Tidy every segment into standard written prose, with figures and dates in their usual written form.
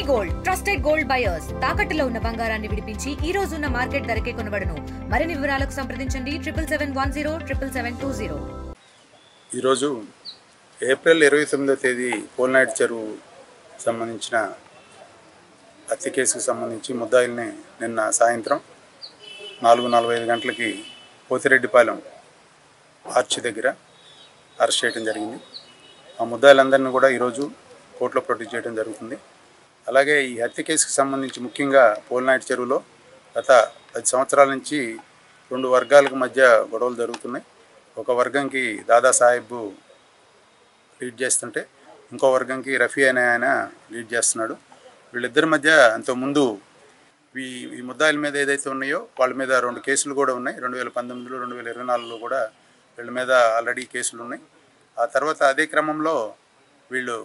Gold trusted gold buyers తాకట్టులో ఉన్న బంగారాన్ని విడిపించి ఈ రోజు ఉన్న మార్కెట్ ధరకే కొనబడును. మరిన్ని వివరాలకు సంప్రదించండి 7710772020. ఈరోజు ఏప్రిల్ 29వ తేదీ పోల్నాయుడు చెరువు సంబంధించిన హత్య కేసుకు సంబంధించి ముద్దాయిల్ని నిన్న సాయంత్రం 4:45 గంటలకి పోతిరెడ్డిపాలెం ఆర్చి దగ్గర అరెస్ట్ చేయడం జరిగింది. ఆ ముద్దాయిలందరినీ కూడా ఈరోజు కోర్టులో ప్రొడ్యూస్ చేయడం జరుగుతుంది. అలాగే ఈ హత్య కేసుకు సంబంధించి ముఖ్యంగా పోల్నాయుడు చెరువులో గత 10 సంవత్సరాల నుంచి 2 వర్గాలకు మధ్య గొడవలు జరుగుతున్నాయి. ఒక వర్గంకి దాదాసాహెబ్ లీడ్ చేస్తుంటే ఇంకో వర్గంకి రఫీ అనే ఆయన లీడ్ చేస్తున్నాడు. వీళ్ళిద్దరి మధ్య అంతకుముందు ఈ ముద్దాయిల మీద ఏదైతే ఉన్నాయో వాళ్ళ మీద 2 కేసులు కూడా ఉన్నాయి. 2019లో 2024లో కూడా వీళ్ళ మీద ఆల్రెడీ కేసులు ఉన్నాయి. ఆ తర్వాత అదే క్రమంలో వీళ్ళు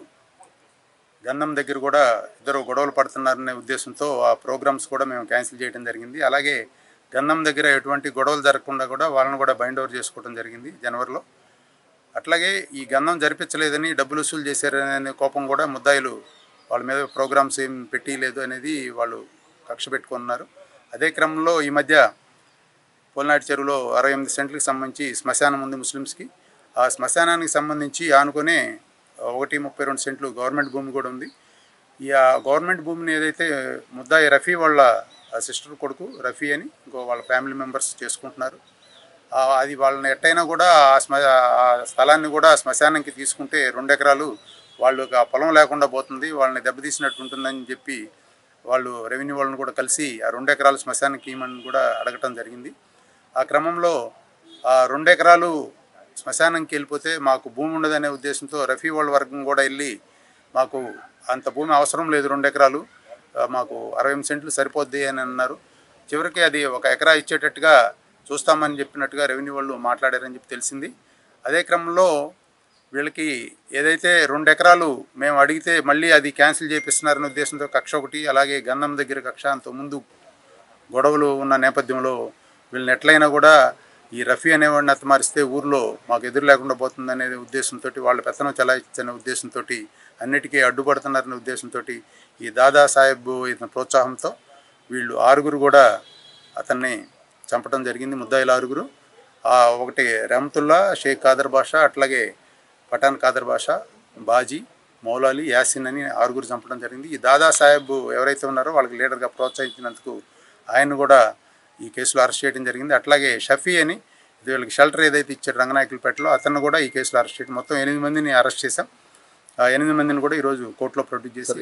గంధం దగ్గర కూడా ఇద్దరు గొడవలు పడుతున్నారనే ఉద్దేశంతో ఆ ప్రోగ్రామ్స్ కూడా మేము క్యాన్సిల్ చేయడం జరిగింది. అలాగే గంధం దగ్గర ఎటువంటి గొడవలు జరగకుండా కూడా వాళ్ళని కూడా బైండ్ ఓవర్ చేసుకోవడం జరిగింది జనవరిలో. అట్లాగే ఈ గంధం జరిపించలేదని డబ్బులు వసూలు చేశారనే కోపం కూడా ముద్దాయిలు వాళ్ళ మీద ప్రోగ్రామ్స్ ఏం పెట్టలేదు అనేది వాళ్ళు కక్ష పెట్టుకున్నారు. అదే క్రమంలో ఈ మధ్య పోల్నాయుడు చెరువులో 68 సెంట్లకు సంబంధించి శ్మశానం ఉంది ముస్లిమ్స్కి. ఆ శ్మశానానికి సంబంధించి ఆనుకునే 1.32 సెంట్లు గవర్నమెంట్ భూమి కూడా ఉంది. ఈ గవర్నమెంట్ భూమిని ఏదైతే ముద్దాయి రఫీ వాళ్ళ సిస్టర్ కొడుకు రఫీ అని ఇంకో వాళ్ళ ఫ్యామిలీ మెంబర్స్ చేసుకుంటున్నారు. అది వాళ్ళని ఎట్టయినా కూడా ఆ స్థలాన్ని కూడా శ్మశానానికి తీసుకుంటే 2 ఎకరాలు వాళ్ళకి ఆ పొలం లేకుండా పోతుంది, వాళ్ళని దెబ్బతీసినట్టు ఉంటుందని చెప్పి వాళ్ళు రెవెన్యూ వాళ్ళని కూడా కలిసి ఆ 2 ఎకరాలు శ్మశానానికి ఇవ్వమని కూడా అడగటం జరిగింది. ఆ క్రమంలో ఆ 2 ఎకరాలు శ్మశానంకి వెళ్ళిపోతే మాకు భూమి ఉండదనే ఉద్దేశంతో రఫీ వాళ్ళ వర్గం కూడా వెళ్ళి మాకు అంత భూమి అవసరం లేదు, 2 ఎకరాలు మాకు 68 సెంట్లు సరిపోద్ది అని అన్నారు. చివరికి అది 1 ఎకరా ఇచ్చేటట్టుగా చూస్తామని చెప్పినట్టుగా రెవెన్యూ వాళ్ళు మాట్లాడారని చెప్పి తెలిసింది. అదే క్రమంలో వీళ్ళకి ఏదైతే 2 ఎకరాలు మేము అడిగితే మళ్ళీ అది క్యాన్సిల్ చేపిస్తున్నారనే ఉద్దేశంతో కక్ష ఒకటి, అలాగే గంధం దగ్గర కక్ష, అంతకుముందు గొడవలు ఉన్న నేపథ్యంలో వీళ్ళని ఎట్లయినా కూడా ఈ రఫీ అనేవాడిని అత్తమారిస్తే ఊర్లో మాకు ఎదురు లేకుండా పోతుందనే ఉద్దేశంతో వాళ్ళు పెత్తనం చెలాయించనే ఉద్దేశంతో అన్నిటికీ అడ్డుపడుతున్నారనే ఉద్దేశంతో ఈ దాదాసాహెబ్ ఇతని ప్రోత్సాహంతో వీళ్ళు 6 కూడా అతన్ని చంపడం జరిగింది. ముద్దాయిలు 6. ఒకటి రెహమతుల్లా, షేక్ కాదర్ బాషా, అట్లాగే పఠాన్ కాదర్ బాషా, బాజీ, మౌలాలి, యాసిన్ అని 6 చంపడం జరిగింది. ఈ దాదాసాహెబ్ ఎవరైతే ఉన్నారో వాళ్ళకి లీడర్గా ప్రోత్సహించినందుకు ఆయన కూడా ఈ కేసులో అరెస్ట్ చేయడం జరిగింది. అట్లాగే షఫీ అని వీళ్ళకి షెల్టర్ ఏదైతే ఇచ్చారు రంగనాయకులపేటలో అతను కూడా ఈ కేసులో అరెస్ట్ చేయడం, మొత్తం 8 మందిని అరెస్ట్ చేశాం. ఆ 8 మందిని కూడా ఈరోజు కోర్టులో ప్రొడ్యూస్ చేసి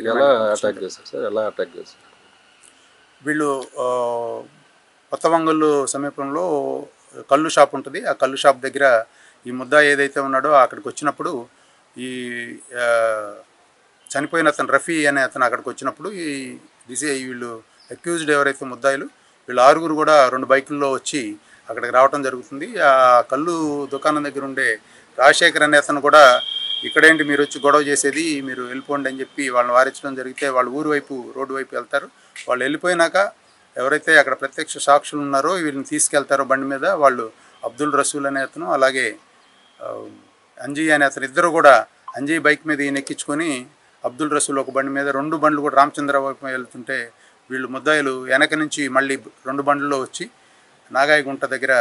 వీళ్ళు కొత్త వంగళ్ళు సమీపంలో కళ్ళు షాప్ ఉంటుంది. ఆ కళ్ళు షాప్ దగ్గర ఈ ముద్దా ఏదైతే ఉన్నాడో అక్కడికి వచ్చినప్పుడు ఈ చనిపోయిన అతను రఫీ అనే అతను అక్కడికి వచ్చినప్పుడు వీళ్ళు అక్యూజ్డ్ ఎవరైతే ముద్దాయిలు వీళ్ళు 6 కూడా 2 బైకుల్లో వచ్చి అక్కడికి రావడం జరుగుతుంది. ఆ కళ్ళు దుకాణం దగ్గర ఉండే రాజశేఖర్ అనే అతను కూడా ఇక్కడేంటి మీరు వచ్చి గొడవ చేసేది, మీరు వెళ్ళిపోండి అని చెప్పి వాళ్ళని వారించడం జరిగితే వాళ్ళు ఊరు వైపు రోడ్డు వైపు వెళ్తారు. వాళ్ళు వెళ్ళిపోయినాక ఎవరైతే అక్కడ ప్రత్యక్ష సాక్షులు ఉన్నారో వీళ్ళని తీసుకెళ్తారో బండి మీద వాళ్ళు అబ్దుల్ రసూల్ అనే అతను, అలాగే అంజీ అనే అతను, ఇద్దరు కూడా అంజీ బైక్ మీద ఈయన ఎక్కించుకొని అబ్దుల్ రసూల్ ఒక బండి మీద 2 బండ్లు కూడా రామచంద్ర వైపు వెళ్తుంటే వీళ్ళు ముద్దాయిలు వెనక నుంచి మళ్ళీ 2 బండ్లలో వచ్చి నాగాయగుంట దగ్గర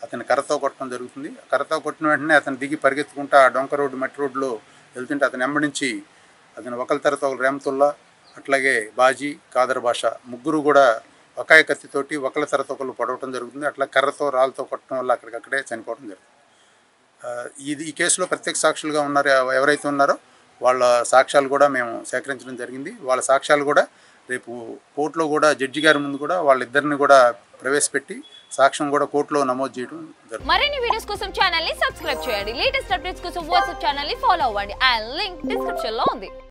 అతని కర్రతో కొట్టడం జరుగుతుంది. కర్రతో కొట్టిన వెంటనే అతను దిగి పరిగెత్తుకుంటా డొంక రోడ్డు మట్టి రోడ్లో వెళ్తుంటే అతను వెంబడించి అతను ఒకరి తర్వాత ఒకరు రెహమతుల్లా, అట్లాగే బాజీ, కాదర్ బాషా 3 కూడా ఒకే కత్తితోటి ఒకరి తర్వాత ఒకరు పొడవటం జరుగుతుంది. అట్లా కర్రతో రాళ్ళతో కొట్టడం వల్ల అక్కడికక్కడే చనిపోవడం జరుగుతుంది. ఈ కేసులో ప్రత్యక్ష సాక్షులుగా ఉన్నారు ఎవరైతే ఉన్నారో వాళ్ళ సాక్ష్యాలు కూడా మేము సేకరించడం జరిగింది. వాళ్ళ సాక్ష్యాలు కూడా రేపు కోర్టులో కూడా జడ్జి గారి ముందు కూడా వాళ్ళిద్దరిని కూడా ప్రవేశపెట్టి సాక్ష్యం కూడా కోర్టులో నమోదు చేయడం జరుగుతుంది. మరిన్ని వీడియోస్ కోసం ఛానల్ ని సబ్స్క్రైబ్ చేయండి. లేటెస్ట్ అప్డేట్స్ కోసం వాట్సాప్ ఛానల్ ని ఫాలో అవ్వండి. ఆ లింక్ డిస్క్రిప్షన్ లో ఉంది.